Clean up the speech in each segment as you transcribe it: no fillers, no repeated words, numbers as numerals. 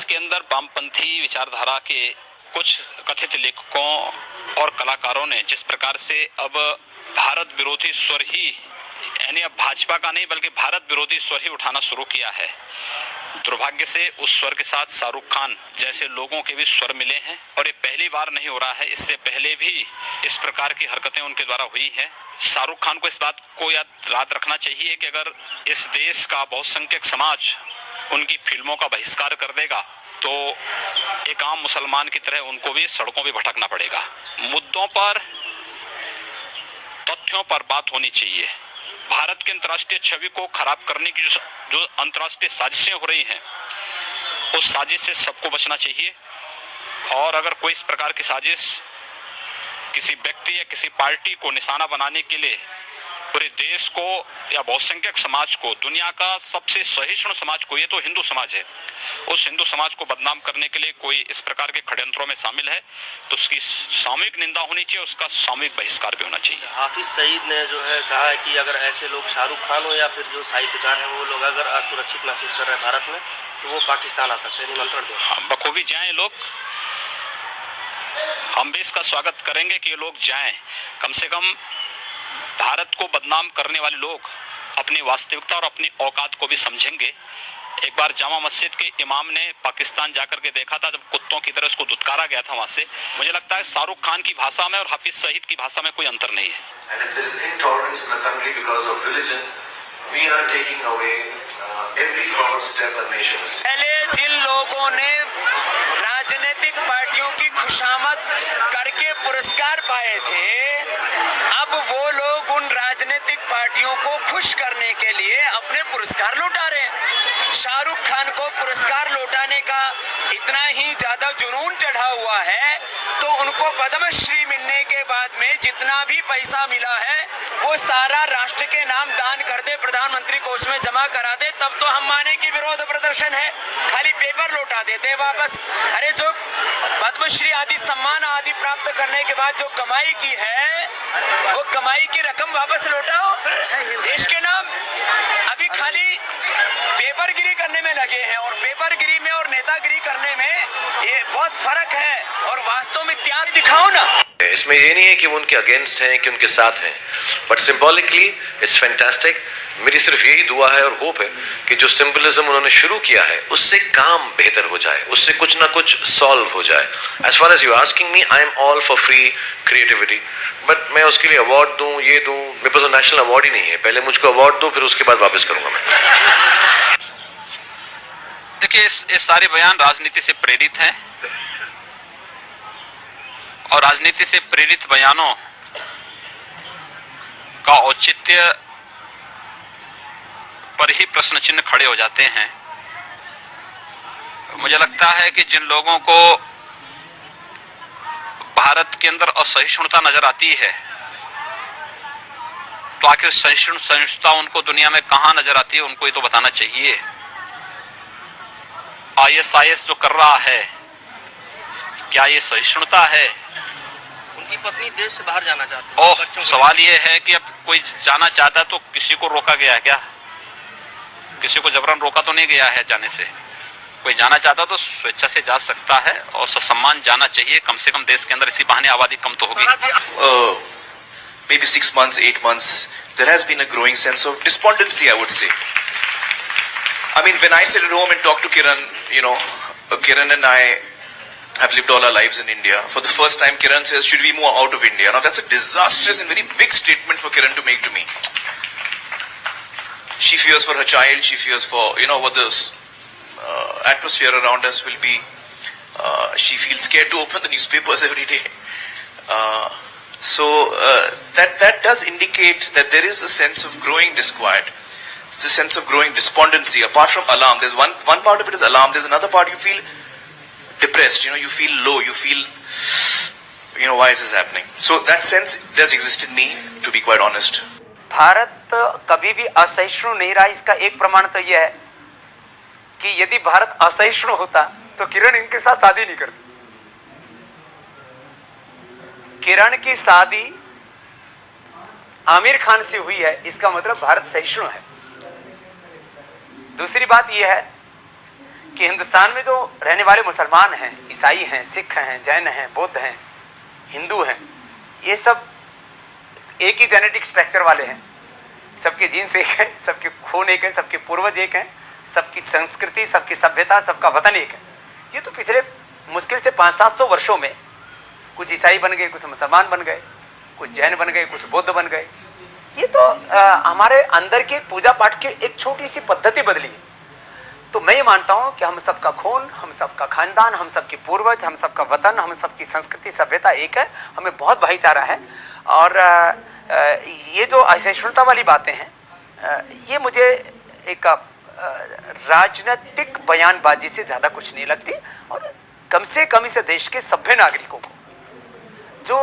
के अंदर वामपंथी विचारधारा के कुछ कथित लेखकों और कलाकारों ने जिस प्रकार से अब भारत विरोधी स्वर ही, यानी अब भाजपा का नहीं बल्कि भारत विरोधी स्वर ही उठाना शुरू किया है, दुर्भाग्य से उस स्वर के साथ शाहरुख खान जैसे लोगों के भी स्वर मिले हैं। और ये पहली बार नहीं हो रहा है, इससे पहले भी इस प्रकार की हरकतें उनके द्वारा हुई हैं। शाहरुख खान को इस बात को याद रखना चाहिए कि अगर इस देश का बहुसंख्यक समाज उनकी फिल्मों का बहिष्कार कर देगा तो एक आम मुसलमान की तरह उनको भी सड़कों पे भटकना पड़ेगा। मुद्दों पर, तथ्यों पर बात होनी चाहिए। भारत की अंतर्राष्ट्रीय छवि को खराब करने की जो अंतर्राष्ट्रीय साजिशें हो रही हैं, उस साजिश से सबको बचना चाहिए। और अगर कोई इस प्रकार की साजिश किसी व्यक्ति या किसी पार्टी को निशाना बनाने के लिए पूरे देश को या बहुसंख्यक समाज को, दुनिया का सबसे सहिष्णु समाज को, ये तो हिंदू समाज है, उस हिंदू समाज को बदनाम करने के लिए कोई इस प्रकार के षड्यंत्रों में शामिल है तो उसकी सामूहिक निंदा होनी चाहिए, उसका सामूहिक बहिष्कार भी होना चाहिए। हाफिज सईद ने जो है कहा है कि अगर ऐसे लोग शाहरुख खान हो या फिर जो साहित्यकार हैं वो लोग अगर असुरक्षित महसूस कर रहे हैं भारत में तो वो पाकिस्तान आ सकते हैं, निमंत्रण दें। बखूबी जाएं लोग, हम भी इसका स्वागत करेंगे कि ये लोग जाएं। कम से कम भारत को बदनाम करने वाले लोग अपनी वास्तविकता और अपनी औकात को भी समझेंगे। एक बार जामा मस्जिद के इमाम ने पाकिस्तान जाकर के देखा था, जब कुत्तों की तरह उसको दुत्कारा गया था वहां से। मुझे लगता है शाहरुख खान की भाषा में और हाफिज सईद की भाषा में कोई अंतर नहीं है। पहले जिन लोगों ने राजनीतिक पार्टियों की खुशामद करके पुरस्कार पाए थे, अब वो लोग उन राजनीतिक पार्टियों को खुश करने के लिए अपने पुरस्कार लौटा रहे हैं। शाहरुख खान को पुरस्कार लौटाने का इतना ही ज्यादा जुनून चढ़ा हुआ है तो उनको पद्मश्री मिलने के बाद में जितना भी पैसा मिला है वो सारा राष्ट्र के नाम दान कर दे, प्रधानमंत्री कोष में जमा करा दे, तब तो हम माने कि विरोध प्रदर्शन है। खाली पेपर लौटा देते वापस। अरे जो पद्मश्री आदि सम्मान आदि प्राप्त करने के बाद जो कमाई की है वो कमाई की रकम वापस लौटाओ देश के नाम। अभी खाली पेपरगिरी करने में लगे हैं और पेपरगिरी में और नेतागिरी करने में ये बहुत फर्क है। और वास्तव में त्याग दिखाओ ना। इसमें ये नहीं है कि वो उनके अगेंस्ट हैं कि उनके साथ हैं, बट सिंबॉलिकली इट्स फैंटास्टिक। मेरी सिर्फ यही दुआ है और होप है कि जो सिंबलिज्म उन्होंने शुरू किया है उससे काम बेहतर हो जाए, उससे कुछ ना कुछ सॉल्व हो जाए। As far as you asking me, I am all for free creativity, but मैं उसके लिए अवार्ड दूं, ये दूं, मेरे पास तो नेशनल अवार्ड ही नहीं है। पहले मुझको अवार्ड दो, फिर उसके बाद वापस करूंगा मैं। देखिए, ये सारे बयान राजनीति से प्रेरित हैं और राजनीति से प्रेरित बयानों का औचित्य पर ही प्रश्न चिन्ह खड़े हो जाते हैं। मुझे लगता है कि जिन लोगों को भारत के अंदर असहिष्णुता नजर आती है तो आखिर सहिष्णुता उनको दुनिया में कहां नजर आती है, उनको ये तो बताना चाहिए। ISIS जो कर रहा है, क्या ये सहिष्णुता है? उनकी पत्नी देश से बाहर जाना चाहती है। ओह, सवाल ये है कि अब कोई जाना चाहता है तो किसी को रोका गया है क्या? किसी को जबरन रोका तो नहीं गया है जाने से। कोई जाना चाहता तो स्वेच्छा से जा सकता है और सम्मान जाना चाहिए। कम से कम देश के अंदर इसी बहाने आबादी कम तो होगी। Maybe 6 months, 8 months, there has been a growing sense of despondency, I would say. I mean, when I sit at home and talk to Kiran, you know, Kiran and I have lived all our lives in India. For the first time, Kiran says, should we move out of India? Now, that's a disastrous and very big statement for Kiran to make to me. She fears for her child, she fears for, you know, what the atmosphere around us will be. She feels scared to open the newspapers every day. So that does indicate that there is a sense of growing disquiet. It's a sense of growing despondency. Apart from alarm, there's one part of it is alarm. There's another part you feel depressed. You know, you feel low. You feel, you know, why is this happening? So that sense does exist in me, to be quite honest. Bharat कभी भी असहिष्णु नहीं रहा। इसका एक प्रमाण तो यह है कि यदि भारत असहिष्णु होता तो किरण इनके साथ शादी नहीं करती। किरण की शादी आमिर खान से हुई है, इसका मतलब भारत सहिष्णु है। दूसरी बात यह है कि हिंदुस्तान में जो रहने वाले मुसलमान हैं, ईसाई हैं, सिख हैं, जैन हैं, बौद्ध हैं, हिंदू हैं, ये सब एक ही जेनेटिक स्ट्रक्चर वाले हैं। सबके जीन्स एक है, सबके खून एक है, सबके पूर्वज एक हैं, सबकी संस्कृति, सबकी सभ्यता, सबका वतन एक है। ये तो पिछले मुश्किल से 500-700 वर्षों में कुछ ईसाई बन गए, कुछ मुसलमान बन गए, कुछ जैन बन गए, कुछ बौद्ध बन गए। ये तो हमारे अंदर के पूजा पाठ की एक छोटी सी पद्धति बदली है। तो मैं ये मानता हूँ कि हम सबका खून, हम सबका खानदान, हम सबके पूर्वज, हम सबका वतन, हम सबकी संस्कृति सभ्यता एक है, हमें बहुत भाईचारा है। और ये जो असहिष्णुता वाली बातें हैं, ये मुझे एक राजनीतिक बयानबाजी से ज़्यादा कुछ नहीं लगती। और कम से कम इस देश के सभ्य नागरिकों को, जो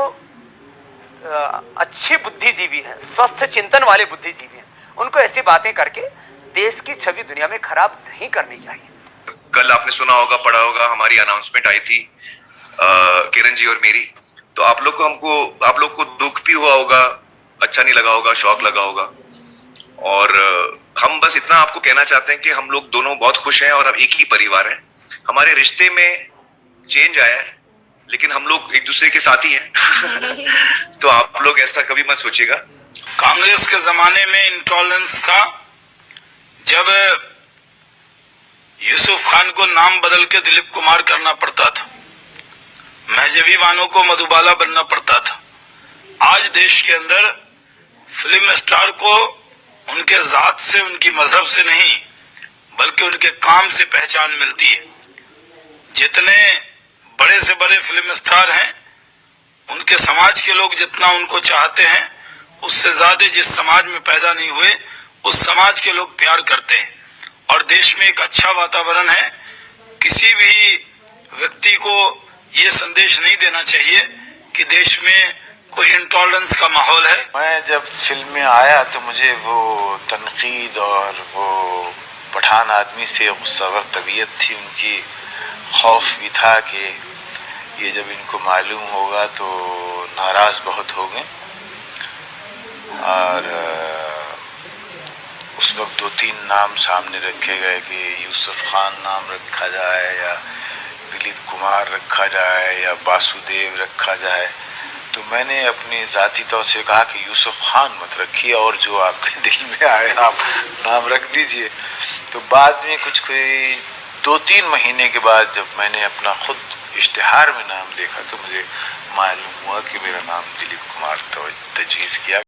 अच्छे बुद्धिजीवी हैं, स्वस्थ चिंतन वाले बुद्धिजीवी हैं, उनको ऐसी बातें करके देश की छवि दुनिया में खराब नहीं करनी चाहिए। कल आपने सुना होगा, पढ़ा होगा, हमारी अनाउंसमेंट आई थी किरण जी और मेरी, तो आप लोग को दुख भी हुआ होगा, अच्छा नहीं लगा होगा, शौक लगा होगा। और हम बस इतना आपको कहना चाहते हैं कि हम लोग दोनों बहुत खुश हैं और अब एक ही परिवार हैं। हमारे रिश्ते में चेंज आया है, लेकिन हम लोग एक दूसरे के साथी हैं। तो आप लोग ऐसा कभी मत सोचिएगा। कांग्रेस के जमाने में इंटॉलरेंस था, जब यूसुफ खान को नाम बदल के दिलीप कुमार करना पड़ता था, महजबी वालों को मधुबाला बनना पड़ता था। आज देश के अंदर फिल्म स्टार को उनके जात से, उनकी मजहब से नहीं, बल्कि उनके काम से पहचान मिलती है। जितने बड़े से बड़े फिल्म स्टार हैं, उनके समाज के लोग जितना उनको चाहते हैं, उससे ज्यादा जिस समाज में पैदा नहीं हुए उस समाज के लोग प्यार करते हैं। और देश में एक अच्छा वातावरण है। किसी भी व्यक्ति को ये संदेश नहीं देना चाहिए कि देश में कोई इंटॉलरेंस का माहौल है। मैं जब फिल्म में आया तो मुझे वो तनकीद और वो पठान आदमी से गुस्सावर तबीयत थी उनकी, खौफ भी था कि ये जब इनको मालूम होगा तो नाराज बहुत हो गए। और उस वक्त 2-3 नाम सामने रखे गए कि यूसुफ खान नाम रखा जाए या दिलीप कुमार रखा जाए या वासुदेव रखा जाए। तो मैंने अपनी जाती तौर से कहा कि यूसुफ खान मत रखिए और जो आपके दिल में आए आप नाम रख दीजिए। तो बाद में कोई 2-3 महीने के बाद जब मैंने अपना खुद इश्तिहार में नाम देखा तो मुझे मालूम हुआ कि मेरा नाम दिलीप कुमार तजवीज़ किया।